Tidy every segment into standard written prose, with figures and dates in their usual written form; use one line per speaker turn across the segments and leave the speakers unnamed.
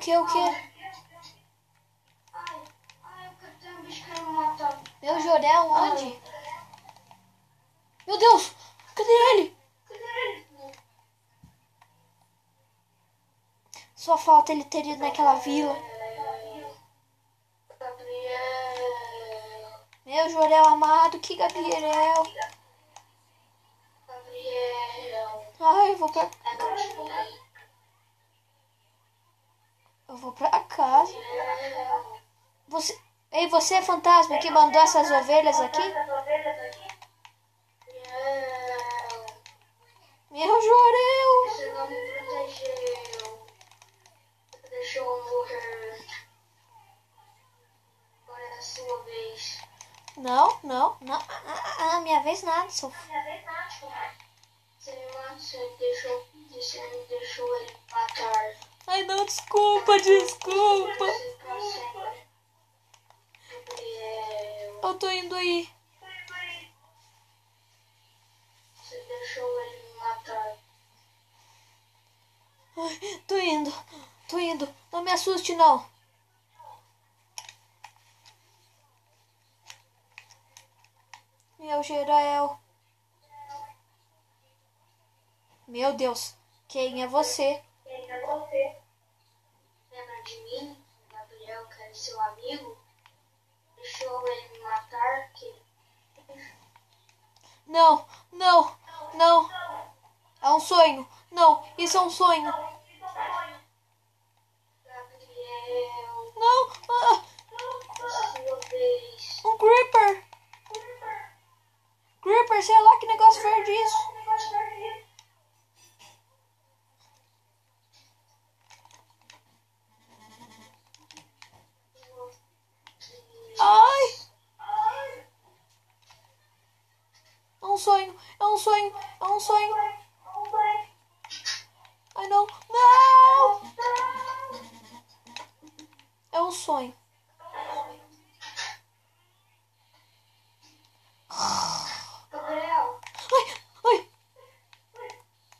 O que?
Ai, tem um bicho querendo me matar.
Meu Jorel, onde? Meu Deus! Cadê ele? Só falta ele ter ido naquela vila.
Gabriel.
Meu Jorel amado, que Gabriel.
Gabriel.
Ai, eu vou pra...
É que eu te falei.
Eu vou pra casa.
Gabriel.
Ei, você é fantasma que mandou essas ovelhas aqui?
Gabriel.
Meu Jorel.
Você não me protegeu. Você deixou eu morrer. Agora é a sua vez.
Não. Minha vez nada, sou...
Você me deixou ele matar.
Ai, não, desculpa.
Você pra sempre. Gabriel.
Eu tô indo aí.
Você deixou ele me matar.
Ai, tô indo. Não me assuste, não. Meu Jorel. Meu Deus, quem é você?
Lembra de mim? Gabriel, que era seu amigo? Deixou ele me matar?
Não. É um sonho. Não, isso é um sonho.
Gabriel,
Não,
sua vez.
um Creeper. Creeper, sei lá que negócio verde é isso. Ai! É um sonho. Ai, não. É um sonho.
Gabriel,
Ai!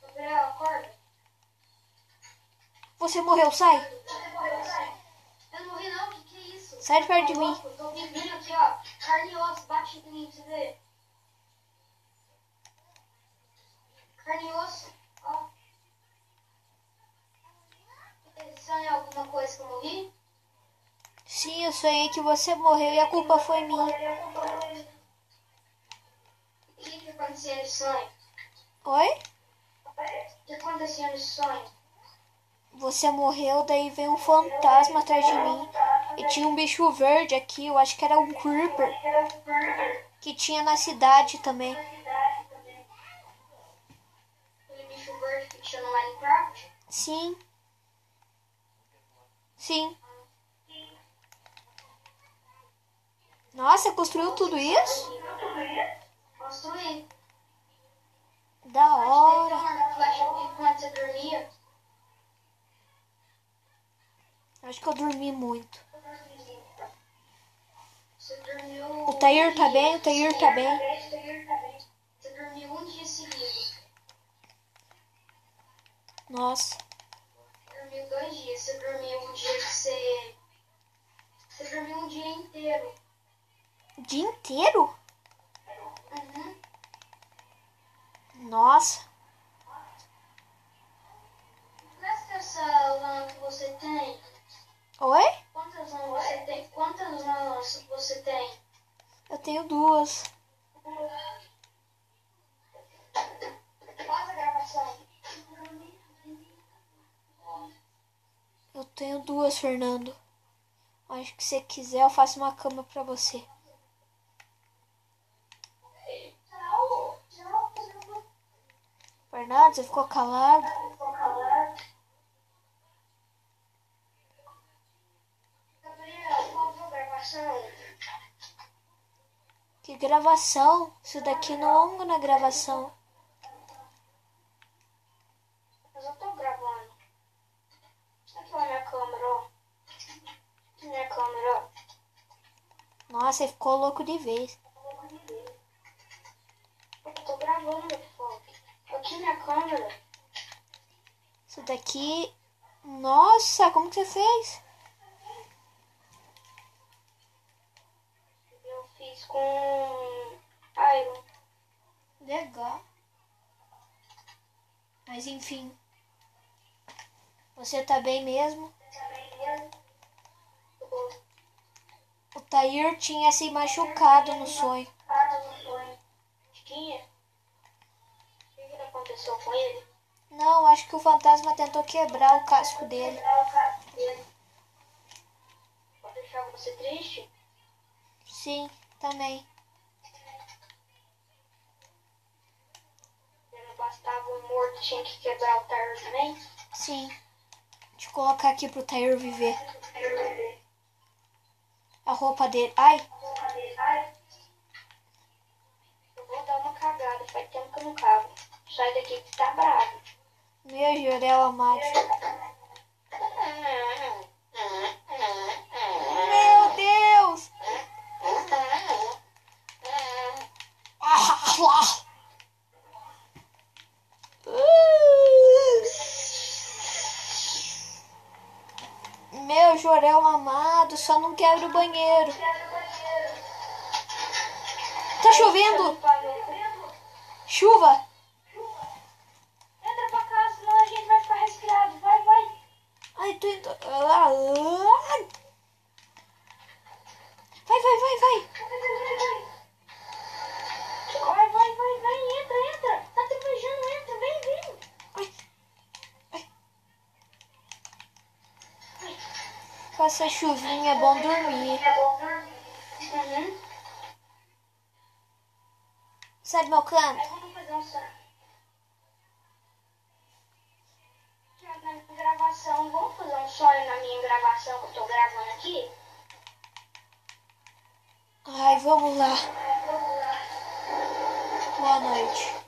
Gabriel, acorda.
Você morreu, sai.
Eu não morri não, que é isso?
Sai de perto de mim.
Eu tô vivendo aqui, ó. Carne e osso, bate em mim, você vê? Carne e osso, ó. Você é alguma coisa que eu morri?
Sim, eu sonhei que você morreu e a culpa foi minha.
O que aconteceu nesse sonho?
Oi?
O que aconteceu nesse sonho?
Você morreu, daí veio um fantasma atrás de mim. E tinha um bicho verde aqui, eu acho que era um Creeper. Que tinha na cidade também.
Aquele bicho verde que tinha no Minecraft?
Sim. Nossa, construiu tudo isso?
Construí.
Da
Tem
hora.
uma flecha aqui quando você dormia.
Acho que eu dormi muito.
Você dormiu.
O Tair tá bem?
Você dormiu um dia seguido.
Nossa.
Dormiu 2 dias. Você dormiu um dia que você. Você dormiu um dia inteiro.
O dia inteiro?
Uhum.
Nossa.
Nessa essa lã que você tem.
Oi?
Quantas lãs você tem? Quantas lãs você tem?
Eu tenho 2.
Faz a gravação.
Eu tenho 2, Fernando. Acho que se você quiser eu faço uma cama pra você. Fernando, você ficou calado?
Gabriel, pausa a gravação.
Que gravação? Isso daqui não é na gravação.
Mas eu tô gravando. Aqui na minha câmera, ó. Aqui na minha câmera, ó.
Nossa, você ficou louco de vez.
Eu tô gravando, foto. Aqui na minha câmera.
Isso daqui Nossa, como que você fez?
Eu fiz com Iron.
Legal. Mas enfim. Você tá bem mesmo? O Tair tinha se machucado no sonho.
Tinha? O que aconteceu com ele?
Não, acho que o fantasma tentou quebrar o casco dele.
Pode deixar você triste?
Sim, também.
Não bastava um morto, tinha que quebrar o Tair também?
Sim. Deixa eu colocar aqui pro Tair viver. A roupa dele. Ai,
Eu vou dar uma cagada, faz tempo que eu não cago. Sai daqui que tá bravo.
meu Jorel amado. Meu Deus! Meu Jorel amado, só não quebra o banheiro. Tá chovendo! Chuva!
Entra pra casa, senão a gente vai ficar resfriado. Vai, vai.
Ai, tô indo. Vai, vai, vai, vai!
Vai, vai, vai, vai, entra, entra. Tá trevejando, entra, vem, vem.
Ai, ai. Com essa chuvinha é bom dormir.
Uhum.
Sabe meu canto?
Vamos fazer um sonho. Na gravação, vamos fazer um sonho na minha gravação que eu tô gravando aqui?
Ai, vamos lá. Boa noite.